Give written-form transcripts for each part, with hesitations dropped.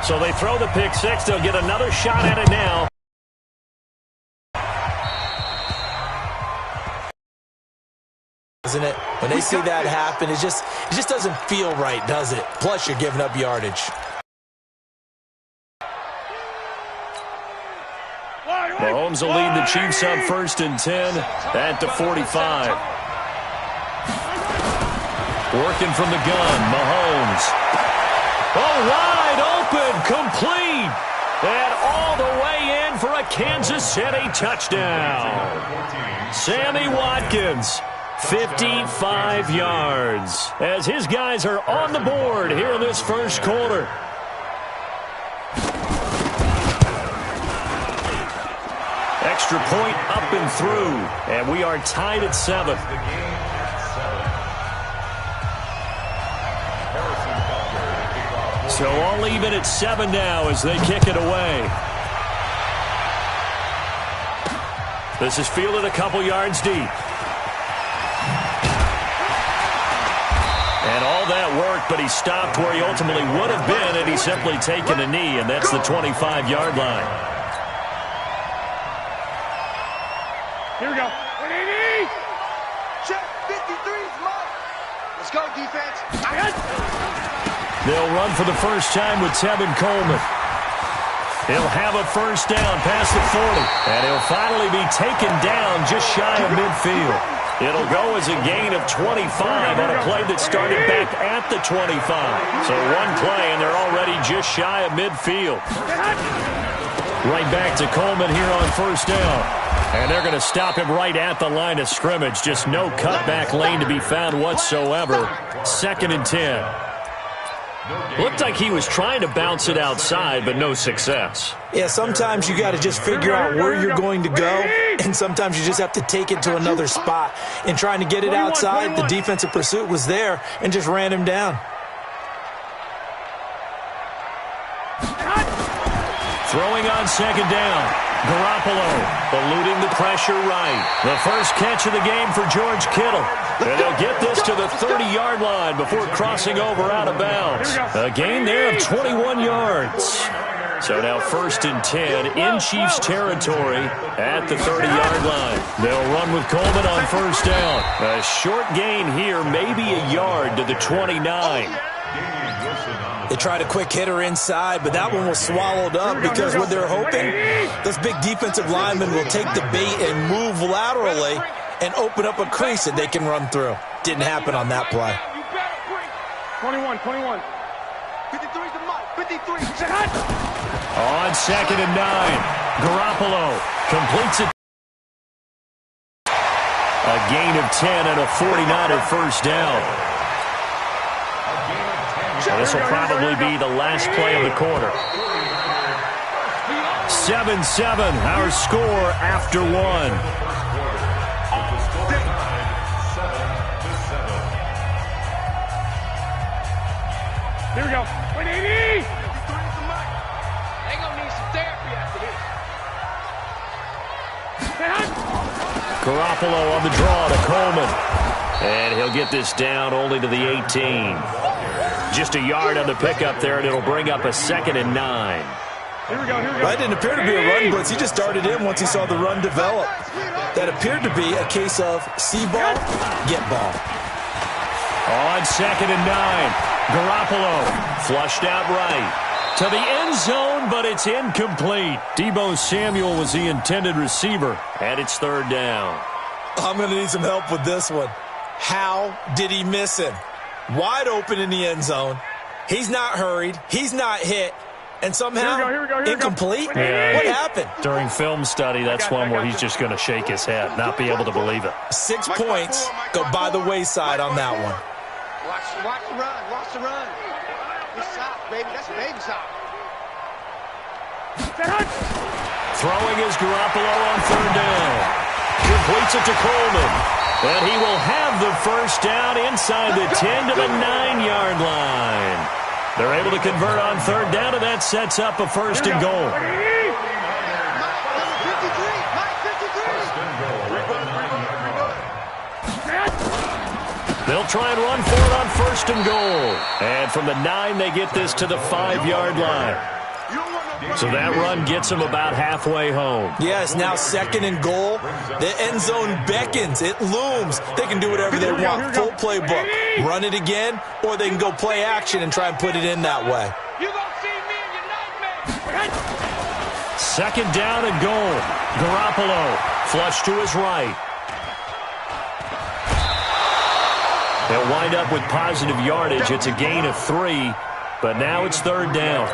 So they throw the pick six. They'll get another shot at it now. Isn't it? When they see that happen, it just doesn't feel right, does it? Plus, you're giving up yardage. Mahomes will lead the Chiefs up 1st and 10 at the 45. Working from the gun, Mahomes. Oh, wide open, complete. And all the way in for a Kansas City touchdown. Sammy Watkins, 55 yards, as his guys are on the board here in this first quarter. Extra point up and through, and we are tied at 7. So all even at 7 now as they kick it away. This is fielded a couple yards deep. And all that worked, but he stopped where he ultimately would have been had he simply taken a knee, and that's the 25-yard line. Here we go. 180. Check. 53's mine. Let's go, defense. They'll run for the first time with Tevin Coleman. He'll have a first down past the 40. And he'll finally be taken down just shy of midfield. It'll go as a gain of 25 on a play that started back at the 25. So one play, and they're already just shy of midfield. Right back to Coleman here on first down. And they're going to stop him right at the line of scrimmage. Just no cutback lane to be found whatsoever. 2nd and 10. Looked like he was trying to bounce it outside, but no success. Yeah, sometimes you got to just figure out where you're going to go, and sometimes you just have to take it to another spot. In trying to get it outside, the defensive pursuit was there and just ran him down. Throwing on 2nd down. Garoppolo eluding the pressure right. The first catch of the game for George Kittle. And they'll get this to the 30-yard line before crossing over out of bounds. A gain there of 21 yards. So now 1st and 10 in Chiefs territory at the 30-yard line. They'll run with Coleman on first down. A short gain here, maybe a yard to the 29. They tried a quick hitter inside, but that one was swallowed up because what they're hoping, this big defensive lineman will take the bait and move laterally and open up a crease that they can run through. Didn't happen on that play. 21. 53's the mark. 53. On 2nd and 9, Garoppolo completes it. A gain of 10 and a 49er first down. This will probably be the last play of the quarter. 7-7, our score after 1. Here we go. 180. They gonna need some therapy after this. Garoppolo on the draw to Coleman. And he'll get this down only to the 18. Just a yard on the pickup there, and it'll bring up a 2nd and 9. Here we go. That didn't appear to be a run blitz. He just darted in once he saw the run develop. That appeared to be a case of see ball, get ball. On 2nd and 9, Garoppolo flushed out right to the end zone, but it's incomplete. Deebo Samuel was the intended receiver, and it's 3rd down. I'm going to need some help with this one. How did he miss him? Wide open in the end zone. He's not hurried. He's not hit. And somehow, here we go. incomplete? Yeah. What happened? During film study, that's one where he's just going to shake his head, not be able to believe it. 6 points go by the wayside on that one. Watch the run. Watch the run. Good shot, baby. That's a baby shot. Throwing is Garoppolo on 3rd down. Completes it to Coleman. And he will have the first down inside the 10 to the 9-yard line. They're able to convert on 3rd down, and that sets up a 1st and goal. They'll try and run for it on 1st and goal. And from the 9, they get this to the 5-yard line. So that run gets him about halfway home. Yes, now 2nd and goal. The end zone beckons. It looms. They can do whatever they want. Full playbook. Run it again, or they can go play action and try and put it in that way. You gonna see me in your nightmare. 2nd down and goal. Garoppolo flush to his right. They'll wind up with positive yardage. It's a gain of 3, but now it's 3rd down.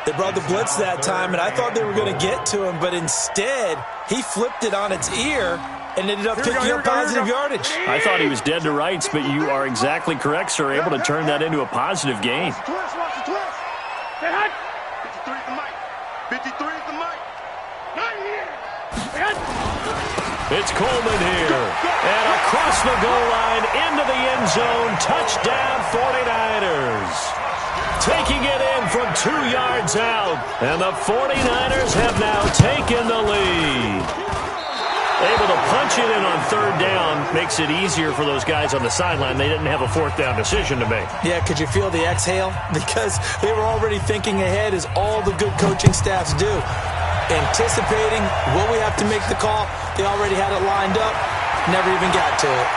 They brought the blitz that time, and I thought they were going to get to him, but instead, he flipped it on its ear and ended up picking up positive yardage. I thought he was dead to rights, but you are exactly correct, sir. Able to turn that into a positive gain. Watch the twist. 53 is the mic. 53 is the mic. Not here. It's Coleman here. And across the goal line, into the end zone. Touchdown, 49ers. Taking it in from 2 yards out. And the 49ers have now taken the lead. Able to punch it in on 3rd down makes it easier for those guys on the sideline. They didn't have a 4th down decision to make. Yeah, could you feel the exhale? Because they were already thinking ahead, as all the good coaching staffs do. Anticipating, will we have to make the call? They already had it lined up. Never even got to it.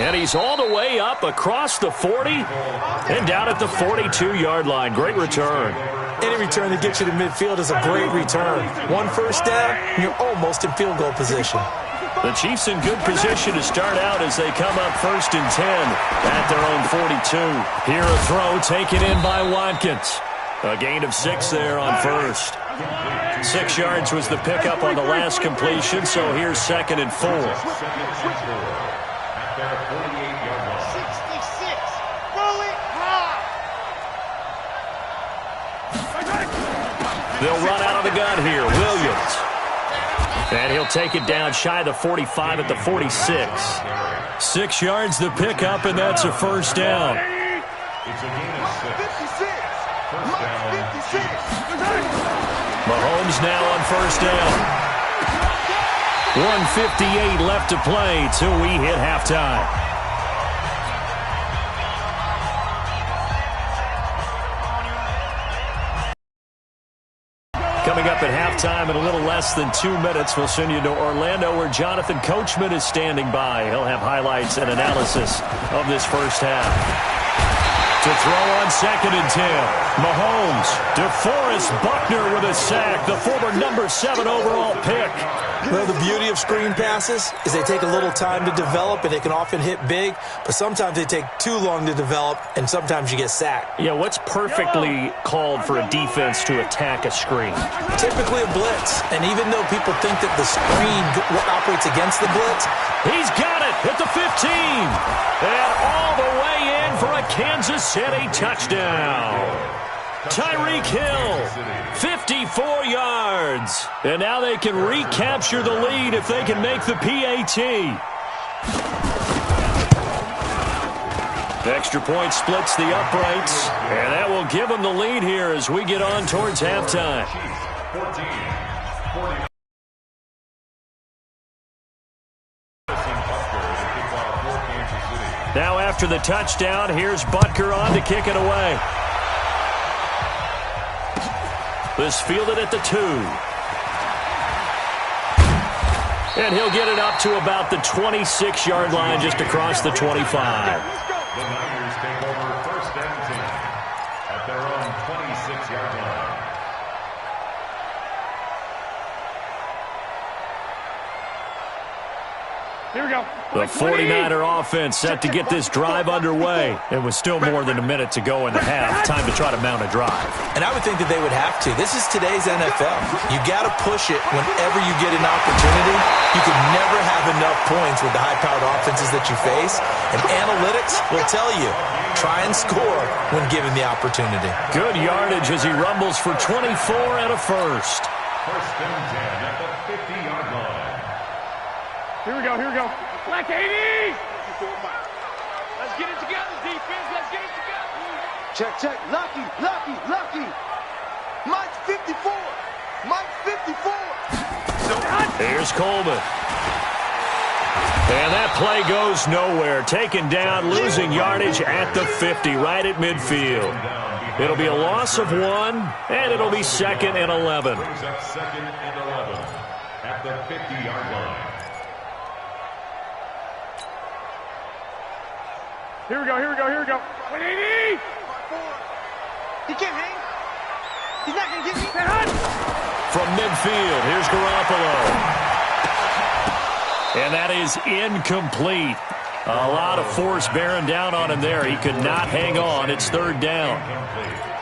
And he's all the way up across the 40 and down at the 42-yard line. Great return. Any return that gets you to midfield is a great return. 1 first down, you're almost in field goal position. The Chiefs in good position to start out as they come up 1st and 10 at their own 42. Here a throw taken in by Watkins. A gain of 6 there on 1st. 6 yards was the pickup on the last completion, so here's 2nd and 4. They'll run out of the gun here. Williams. And he'll take it down shy of the 45 at the 46. 6 yards the pickup, and that's a 1st down. Mahomes now on 1st down. 1:58 left to play till we hit halftime. Coming up at halftime in a little less than 2 minutes, we'll send you to Orlando where Jonathan Coachman is standing by. He'll have highlights and analysis of this first half. To throw on 2nd and 10. Mahomes, DeForest Buckner with a sack, the former number 7 overall pick. Well, the beauty of screen passes is they take a little time to develop, and they can often hit big, but sometimes they take too long to develop, and sometimes you get sacked. Yeah, what's perfectly called for a defense to attack a screen? Typically a blitz, and even though people think that the screen operates against the blitz, he's got it at the 15, and all the way in for a Kansas City touchdown. Tyreek Hill, 54 yards. And now they can recapture the lead if they can make the PAT. The extra point splits the uprights, and that will give them the lead here as we get on towards halftime. Now after the touchdown, here's Butker on to kick it away. This fielded at the 2. And he'll get it up to about the 26-yard line just across the 25. The Niners take over 1st and 10 at their own 26-yard line. Here we go. The 49er offense set to get this drive underway. And with still more than a minute to go in the half, time to try to mount a drive. and I would think that they would have to. This is today's NFL. You got to push it whenever you get an opportunity. You can never have enough points with the high-powered offenses that you face. And analytics will tell you, try and score when given the opportunity. Good yardage as he rumbles for 24 and a first. 1st and 10 at the 50-yard line. Here we go, here we go. Black 80! Let's get it together, defense. Let's get it together. Check, check. Lucky, lucky, lucky. Mike's 54. Mike's 54. Here's Coleman. And that play goes nowhere. Taken down, losing yardage at the 50, right at midfield. It'll be a loss of 1, and it'll be 2nd and 11. Brings up 2nd and 11 at the 50-yard line. Here we go, here we go, here we go. 180! He can't hang. He's not going to get me. From midfield, here's Garoppolo. And that is incomplete. A lot of force bearing down on him there. He could not hang on. It's 3rd down.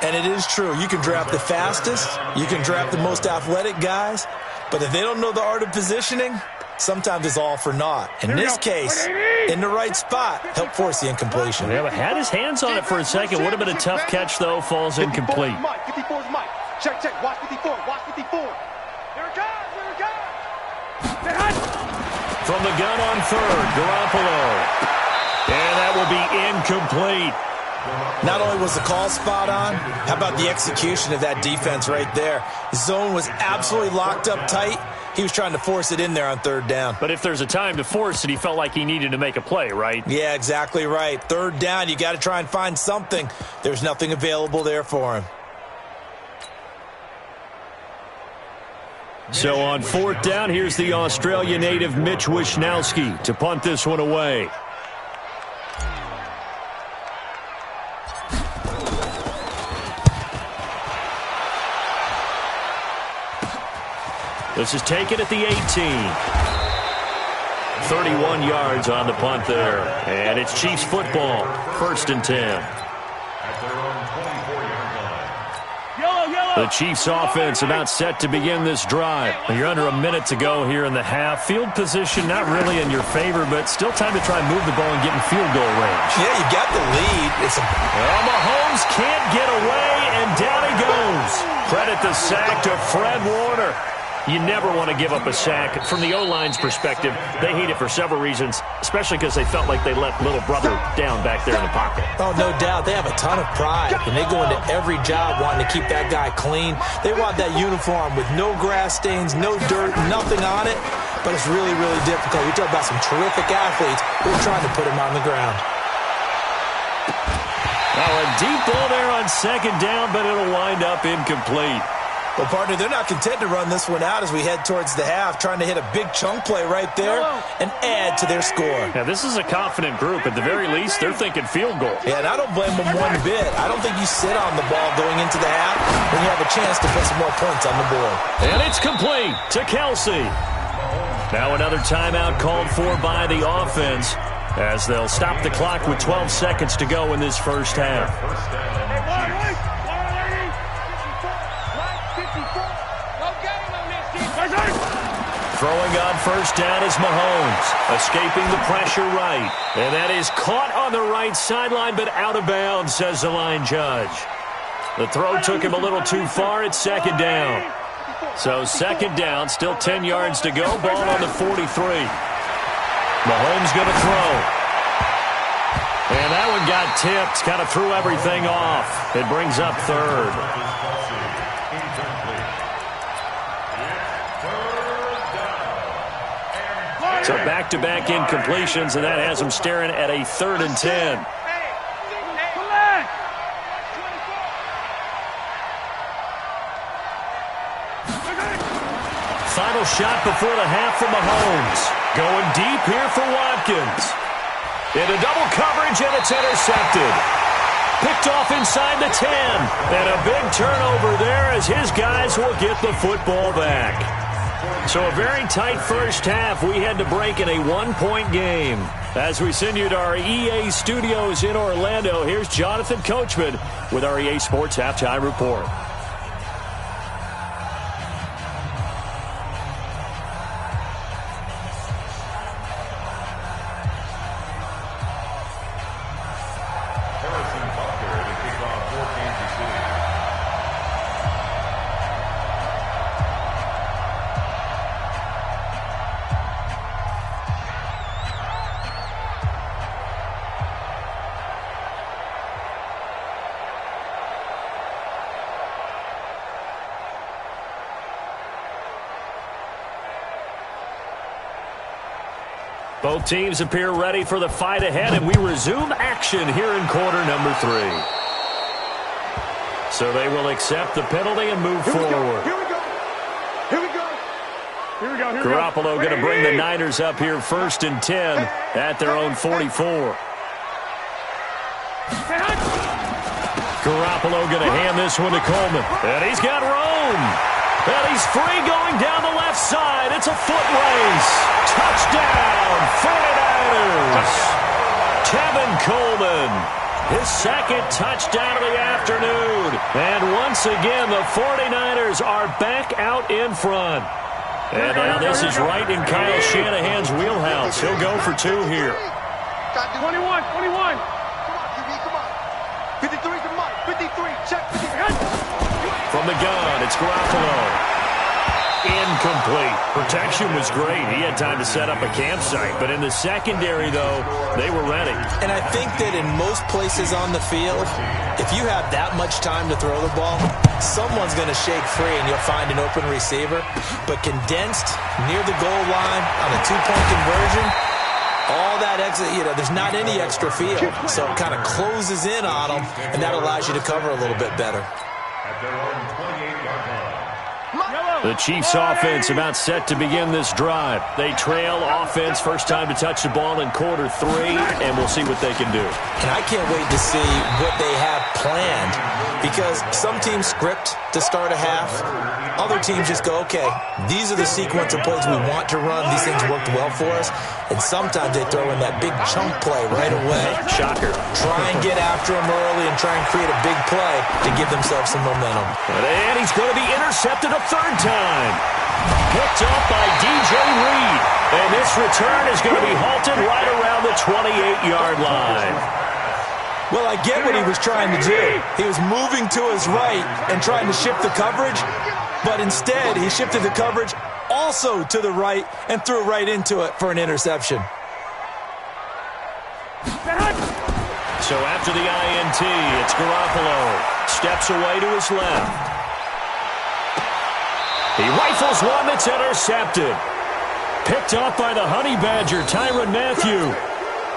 And it is true. You can draft the fastest. You can draft the most athletic guys. But if they don't know the art of positioning, sometimes it's all for naught. In this case, in the right spot, help force the incompletion. Yeah, but had his hands on it for a second. Would have been a tough catch, though. Falls incomplete. 54 is Mike. Check, check. Watch 54. Watch 54. Here it comes. Here it comes. From the gun on 3rd, Garoppolo. And that will be incomplete. Not only was the call spot on, how about the execution of that defense right there? Zone was absolutely locked up tight. He was trying to force it in there on 3rd down. But if there's a time to force it, he felt like he needed to make a play, right? Yeah, exactly right. 3rd down, you got to try and find something. There's nothing available there for him. So on 4th down, here's the Australia native Mitch Wishnowski to punt this one away. This is taken at the 18. 31 yards on the punt there. And it's Chiefs football, 1st and 10. At their own 24-yard line. The Chiefs offense about set to begin this drive. You're under a minute to go here in the half. Field position not really in your favor, but still time to try and move the ball and get in field goal range. Yeah, you got the lead. Well, Mahomes can't get away, and down he goes. Credit the sack to Fred Warner. You never want to give up a sack. From the O-line's perspective, they hate it for several reasons, especially because they felt like they let little brother down back there in the pocket. Oh, no doubt. They have a ton of pride, and they go into every job wanting to keep that guy clean. They want that uniform with no grass stains, no dirt, nothing on it, but it's really, really difficult. We talk about some terrific athletes who are trying to put him on the ground. Now a deep ball there on 2nd down, but it'll wind up incomplete. Well, partner, they're not content to run this one out as we head towards the half, trying to hit a big chunk play right there and add to their score. Now, this is a confident group. At the very least, they're thinking field goal. Yeah, and I don't blame them one bit. I don't think you sit on the ball going into the half when you have a chance to put some more points on the board. And it's complete to Kelsey. Now another timeout called for by the offense as they'll stop the clock with 12 seconds to go in this first half. Throwing on 1st down is Mahomes, escaping the pressure right. And that is caught on the right sideline, but out of bounds, says the line judge. The throw took him a little too far at 2nd down. So 2nd down, still 10 yards to go, ball on the 43. Mahomes going to throw. And that one got tipped, kind of threw everything off. It brings up 3rd. So back-to-back incompletions, and that has them staring at a 3rd and 10. Final shot before the half for Mahomes. Going deep here for Watkins. Into double coverage, and it's intercepted. Picked off inside the 10. And a big turnover there as his guys will get the football back. So a very tight first half. We had to break in a 1-point game. As we send you to our EA studios in Orlando, here's Jonathan Coachman with our EA Sports Halftime Report. Both teams appear ready for the fight ahead, and we resume action here in quarter number 3. So they will accept the penalty and move forward. Here we go. Here we go. Here we go. Here we go. Garoppolo going to bring the Niners up here 1st and 10 at their own 44. Garoppolo going to hand this one to Coleman. And he's got room. And he's free going down the left side. It's a foot race. Touchdown, 49ers. Tevin Coleman, his second touchdown of the afternoon. And once again, the 49ers are back out in front. And now this is right in Kyle Shanahan's wheelhouse. He'll go for 2 here. 21. Come on, QB, come on. 53's the mark. 53, check 53. From the gun, it's Garoppolo. Incomplete. Protection was great. He had time to set up a campsite. But in the secondary, though, they were ready. And I think that in most places on the field, if you have that much time to throw the ball, someone's going to shake free and you'll find an open receiver. But condensed near the goal line on a 2-point conversion, all that exit, there's not any extra field. So it kind of closes in on them, and that allows you to cover a little bit better. At their own 28-yard line. The Chiefs offense about set to begin this drive. They trail offense, first time to touch the ball in quarter 3, and we'll see what they can do. And I can't wait to see what they have planned, because some teams script to start a half. Other teams just go, okay, these are the sequence of plays we want to run. These things worked well for us. And sometimes they throw in that big chunk play right away. Shocker. Try and get after them early and try and create a big play to give themselves some momentum. And he's going to be intercepted a 3rd time. Picked up by DJ Reed. And this return is going to be halted right around the 28-yard line. Well, I get what he was trying to do. He was moving to his right and trying to shift the coverage, but instead he shifted the coverage also to the right and threw right into it for an interception. So after the INT, it's Garoppolo. Steps away to his left. He rifles one that's intercepted. Picked off by the Honey Badger, Tyrann Mathieu.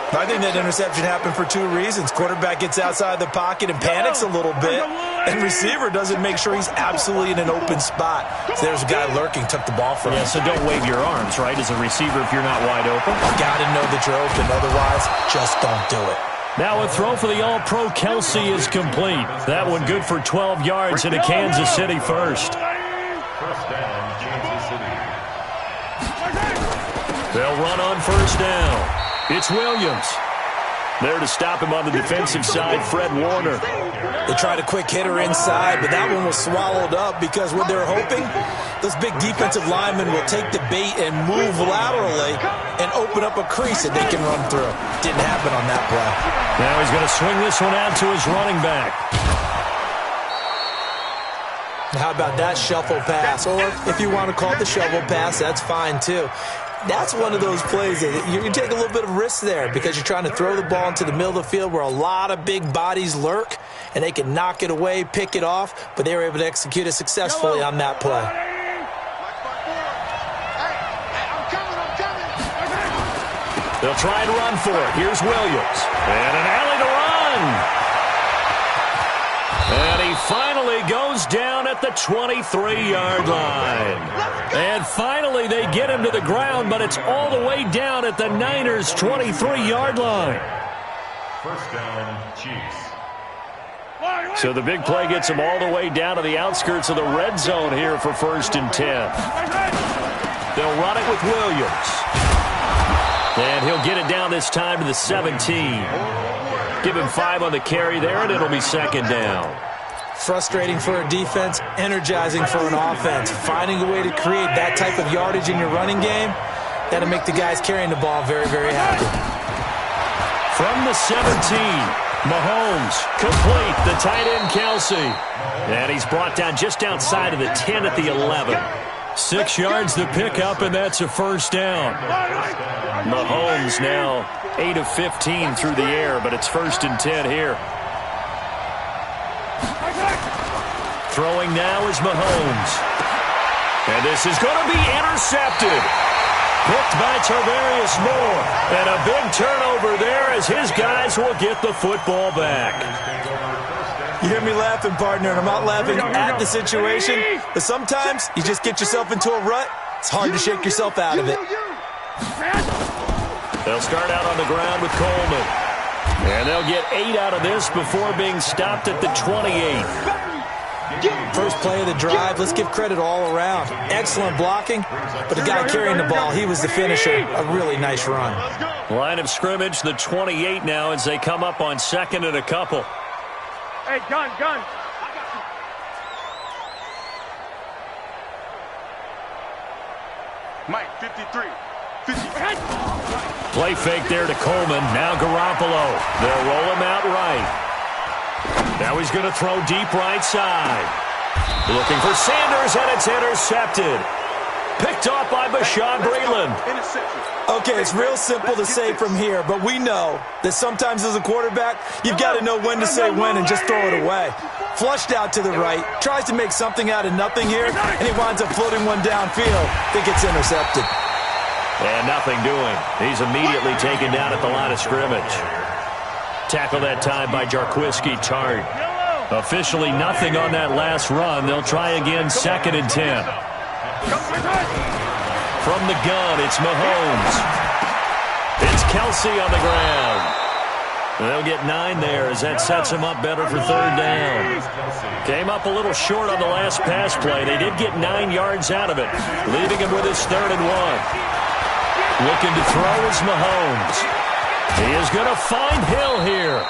I think that interception happened for 2 reasons. Quarterback gets outside the pocket and panics a little bit, and receiver doesn't make sure he's absolutely in an open spot. So there's a guy lurking, took the ball from him. Yeah, so don't wave your arms, right, as a receiver if you're not wide open. Got to know that you're open, otherwise just don't do it. Now a throw for the All-Pro Kelsey is complete. That one good for 12 yards into Kansas City first. First down, Kansas City. They'll run on first down. It's Williams. There to stop him on the defensive side, Fred Warner. They tried a quick hitter inside, but that one was swallowed up because what they're hoping, those big defensive linemen will take the bait and move laterally and open up a crease that they can run through. Didn't happen on that play. Now he's going to swing this one out to his running back. How about that shuffle pass? Or if you want to call it the shovel pass, that's fine too. That's one of those plays that you can take a little bit of risk there because you're trying to throw the ball into the middle of the field where a lot of big bodies lurk, and they can knock it away, pick it off, but they were able to execute it successfully on that play. They'll try and run for it. Here's Williams. And an alley to run. And he finally goes down at the 23-yard line. And finally they get him to the ground, but it's all the way down at the Niners' 23-yard line. First down, Chiefs. So the big play gets him all the way down to the outskirts of the red zone here for 1st and 10. They'll run it with Williams. And he'll get it down this time to the 17. Give him 5 on the carry there, and it'll be 2nd down. Frustrating for a defense, energizing for an offense. Finding a way to create that type of yardage in your running game, that'll make the guys carrying the ball very, very happy. From the 17, Mahomes, complete, the tight end Kelsey. And he's brought down just outside of the 10 at the 11. 6 yards the pickup, and that's a 1st down. Mahomes now 8 of 15 through the air, but it's 1st and 10 here. Throwing now is Mahomes. And this is going to be intercepted. Picked by Tarvarius Moore. And a big turnover there as his guys will get the football back. You hear me laughing, partner, and I'm not laughing at the situation, but sometimes you just get yourself into a rut. It's hard to shake yourself out of it. They'll start out on the ground with Coleman. And they'll get 8 out of this before being stopped at the 28. First play of the drive, let's give credit all around. Excellent blocking, but the guy carrying the ball, he was the finisher. A really nice run. Line of scrimmage, the 28 now as they come up on 2nd and a couple. Hey, gun. Mike, 53. Play fake there to Coleman. Now Garoppolo. They'll roll him out right. Now he's going to throw deep right side. Looking for Sanders, and it's intercepted. Picked off by Bashaud Breeland. Okay, it's real simple to say from here, but we know that sometimes as a quarterback, you've got to know when to say when and just throw it away. Flushed out to the right, tries to make something out of nothing here, and he winds up floating one downfield. Think it's intercepted. And nothing doing. He's immediately taken down at the line of scrimmage. Tackle that time by Jarquiski Tart. Officially nothing on that last run. They'll try again 2nd and 10. From the gun, it's Mahomes. It's Kelsey on the ground. They'll get 9 there as that sets him up better for 3rd down. Came up a little short on the last pass play. They did get 9 yards out of it, leaving him with his 3rd and 1. Looking to throw is Mahomes. He is going to find Hill here.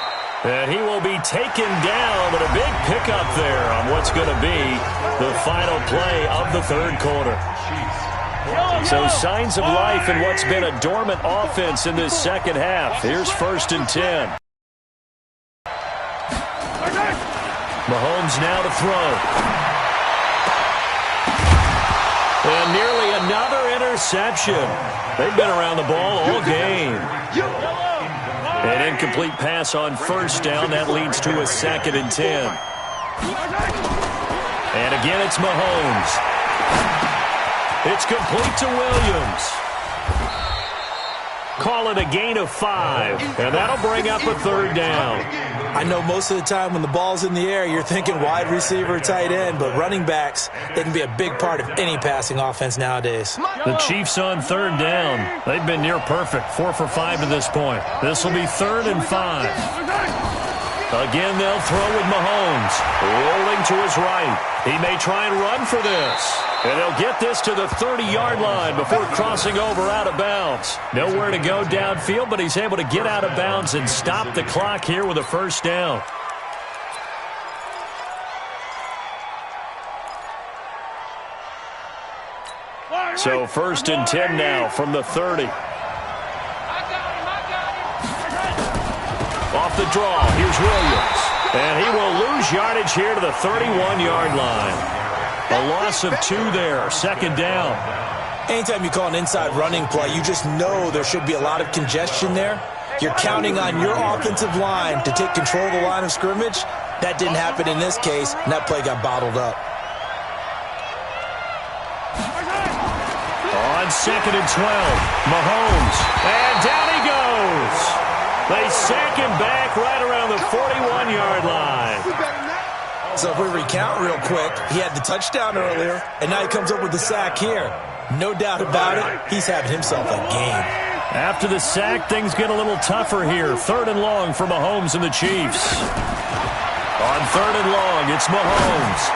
And he will be taken down, but a big pickup there on what's going to be the final play of the 3rd quarter. So signs of life in what's been a dormant offense in this 2nd half. Here's 1st and 10. Mahomes now to throw. And nearly another interception. They've been around the ball all game. An incomplete pass on 1st down. That leads to a 2nd and 10. And again, it's Mahomes. It's complete to Williams. Call it a gain of 5. And that'll bring up a 3rd down. I know most of the time when the ball's in the air, you're thinking wide receiver, tight end, but running backs, they can be a big part of any passing offense nowadays. The Chiefs on 3rd down. They've been near perfect, 4 for 5 to this point. This will be 3rd and 5. Again, they'll throw with Mahomes. Rolling to his right. He may try and run for this. And he'll get this to the 30-yard line before crossing over out of bounds. Nowhere to go downfield, but he's able to get out of bounds and stop the clock here with a 1st down. So 1st and 10 now from the 30. Off the draw, here's Williams. And he will lose yardage here to the 31-yard line. A loss of 2 there, 2nd down. Anytime you call an inside running play, you just know there should be a lot of congestion there. You're counting on your offensive line to take control of the line of scrimmage. That didn't happen in this case, and that play got bottled up. On 2nd and 12, Mahomes. And down he goes. They sack him back right around the 41-yard line. So if we recount real quick, he had the touchdown earlier, and now he comes up with the sack here. No doubt about it, he's having himself a game. After the sack, things get a little tougher here. 3rd and long for Mahomes and the Chiefs. On 3rd and long, it's Mahomes.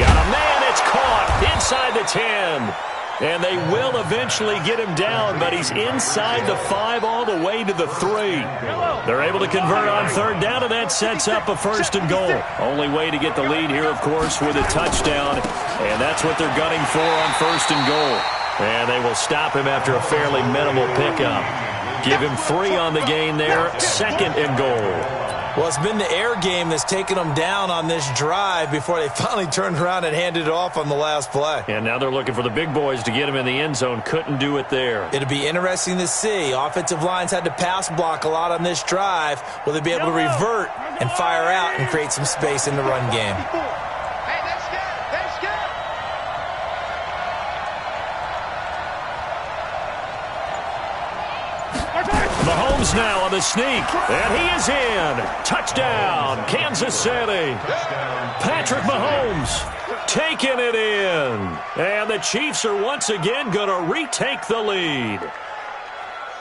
Got a man, it's caught inside the 10. And they will eventually get him down, but he's inside the 5 all the way to the 3. They're able to convert on 3rd down, and that sets up a 1st and goal. Only way to get the lead here, of course, with a touchdown, and that's what they're gunning for on 1st and goal. And they will stop him after a fairly minimal pickup. Give him 3 on the gain there, 2nd and goal. Well, it's been the air game that's taken them down on this drive before they finally turned around and handed it off on the last play. And now they're looking for the big boys to get him in the end zone. Couldn't do it there. It'll be interesting to see. Offensive lines had to pass block a lot on this drive. Will they be able to revert and fire out and create some space in the run game? Hey, that's good. That's good. Mahomes Mahomes now on the sneak, and he is in. Touchdown, Kansas City. Patrick Mahomes taking it in. And the Chiefs are once again going to retake the lead.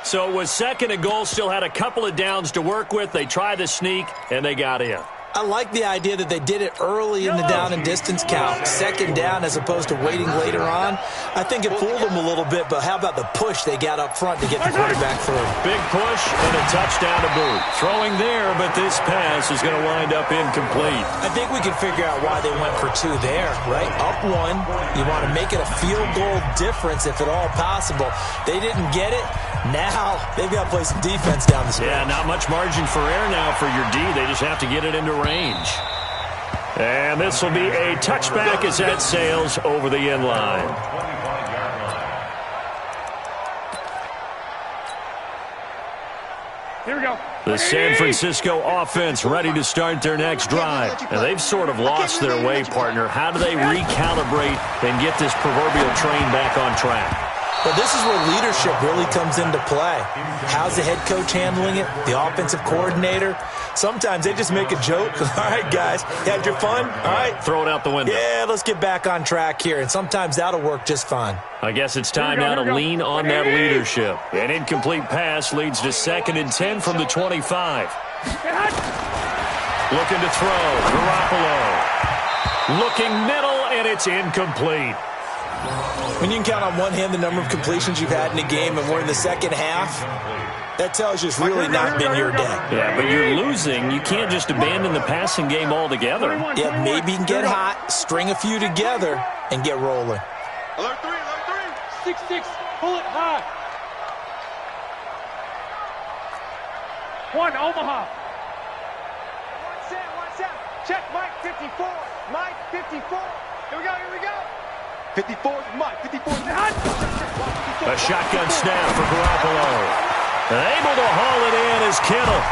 So it was 2nd and goal, still had a couple of downs to work with. They tried the sneak, and they got in. I like the idea that they did it early in the down and distance count. 2nd down as opposed to waiting later on. I think it fooled them a little bit, but how about the push they got up front to get the quarterback through? Big push and a touchdown to boot. Throwing there, but this pass is going to wind up incomplete. I think we can figure out why they went for 2 there, right? Up 1, you want to make it a field goal difference if at all possible. They didn't get it. Now they've got to play some defense down the stretch. Yeah, not much margin for error now for your D. They just have to get it into range. And this will be a touchback as that sails over the end line. Here we go. The San Francisco offense ready to start their next drive. And they've sort of lost their way, partner. How do they recalibrate and get this proverbial train back on track? Well, this is where leadership really comes into play. How's the head coach handling it? The offensive coordinator? Sometimes they just make a joke. All right, guys, had your fun? All right. Throw it out the window. Yeah, let's get back on track here. And sometimes that'll work just fine. I guess it's time now to lean on that leadership. An incomplete pass leads to 2nd and 10 from the 25. Looking to throw. Garoppolo. Looking middle, and it's incomplete. When you can count on one hand the number of completions you've had in a game and we're in the second half, that tells you it's really not been your day. Yeah, but you're losing. You can't just abandon the passing game altogether. Yeah, maybe you can get hot, string a few together, and get rolling. Alert 3, alert 3. 6-6, pull it high. 1, Omaha. 1 set. Check, Mike 54. Mike 54. Here we go. 54 is Mike. 54 is A shotgun snap for Garoppolo. Able to haul it in is Kittle.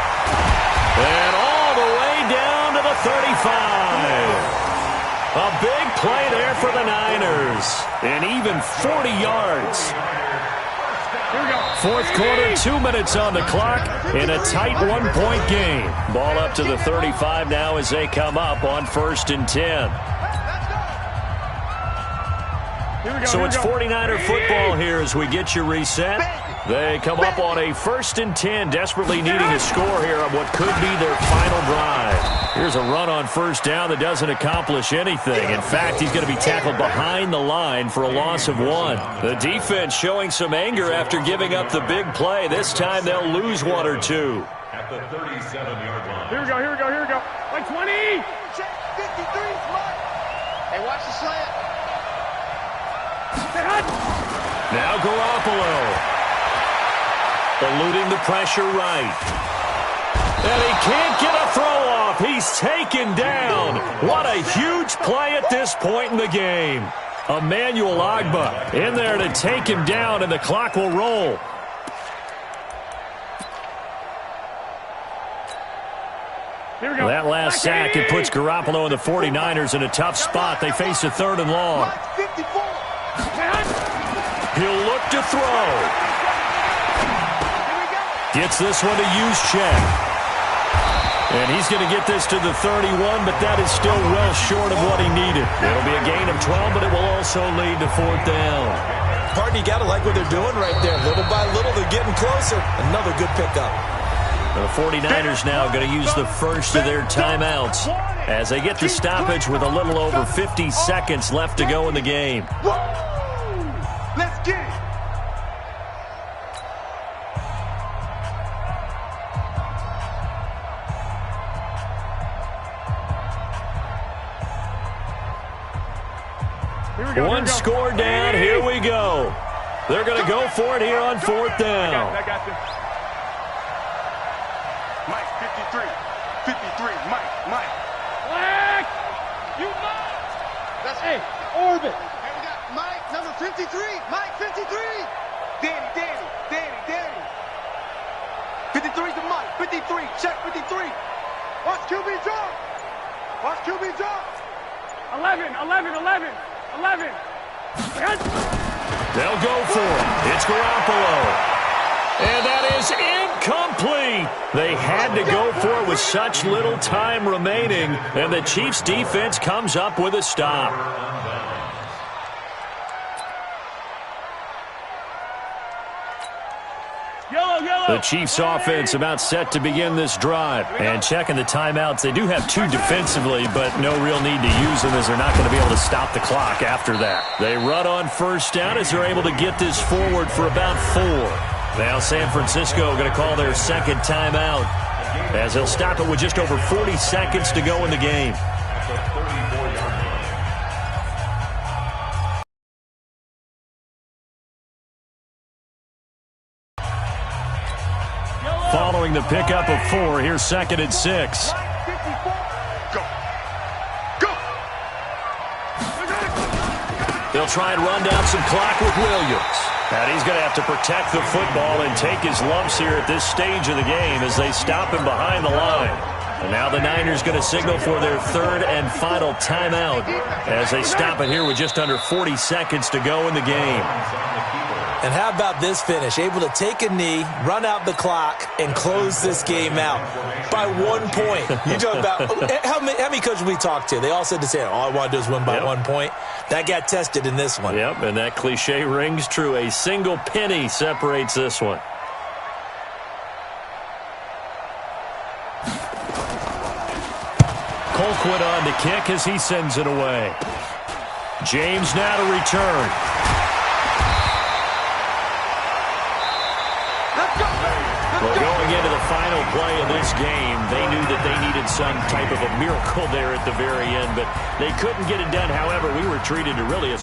And all the way down to the 35. A big play there for the Niners. And even 40 yards. Here we go. 4th quarter, 2 minutes on the clock in a tight 1-point game. Ball up to the 35 now as they come up on 1st and 10. So it's 49er football here as we get you reset. They come up on a 1st and 10, desperately needing a score here on what could be their final drive. Here's a run on 1st down that doesn't accomplish anything. In fact, he's going to be tackled behind the line for a loss of 1. The defense showing some anger after giving up the big play. This time they'll lose 1 or 2. At the 37-yard line. Here we go. Like 20. Check 53 is Mike. Hey, watch the slant. Now Garoppolo. Eluding the pressure right. And he can't get a throw off. He's taken down. What a huge play at this point in the game. Emmanuel Ogbah in there to take him down, and the clock will roll. Here we go. That last sack, it puts Garoppolo and the 49ers in a tough spot. They face a 3rd and long. Mike 54. He'll look to throw. Gets this one to Juszczyk. And he's going to get this to the 31, but that is still well short of what he needed. It'll be a gain of 12, but it will also lead to 4th down. Partner, you got to like what they're doing right there. Little by little, they're getting closer. Another good pickup. The 49ers now going to use the first of their timeouts as they get the stoppage with a little over 50 seconds left to go in the game. Let's get it. One score down. Here we go. They're going to go for it here on 4th down. I got you. Mike 53. 53. Mike. Black! You Mike! That's Hey, orbit! Hey, we got Mike, number 53. Mike 53. Danny. 53 to Mike. 53. Check 53. Watch QB drop. 11. They'll go for it. It's Garoppolo. And that is Incomplete. They had to go for it with such little time remaining, and the Chiefs' defense comes up with a stop. The Chiefs' offense about set to begin this drive. And checking the timeouts, they do have 2 defensively, but no real need to use them as they're not going to be able to stop the clock after that. They run on first down as they're able to get this forward for about 4. Now San Francisco going to call their second timeout as they'll stop it with just over 40 seconds to go in the game. Following the pickup of 4, here's 2nd and 6. They'll try and run down some clock with Williams. And he's going to have to protect the football and take his lumps here at this stage of the game as they stop him behind the line. And now the Niners going to signal for their 3rd and final timeout as they stop it here with just under 40 seconds to go in the game. And how about this finish? Able to take a knee, run out the clock, and close this game out by 1 point. You talk about how many coaches we talked to? They all said the same. All I want to do is win by 1 point. That got tested in this one. Yep, and that cliche rings true. A single penny separates this one. Colquitt on to kick as he sends it away. James now to return. Well, going into the final play of this game, they knew that they needed some type of a miracle there at the very end, but they couldn't get it done. However, we were treated to really a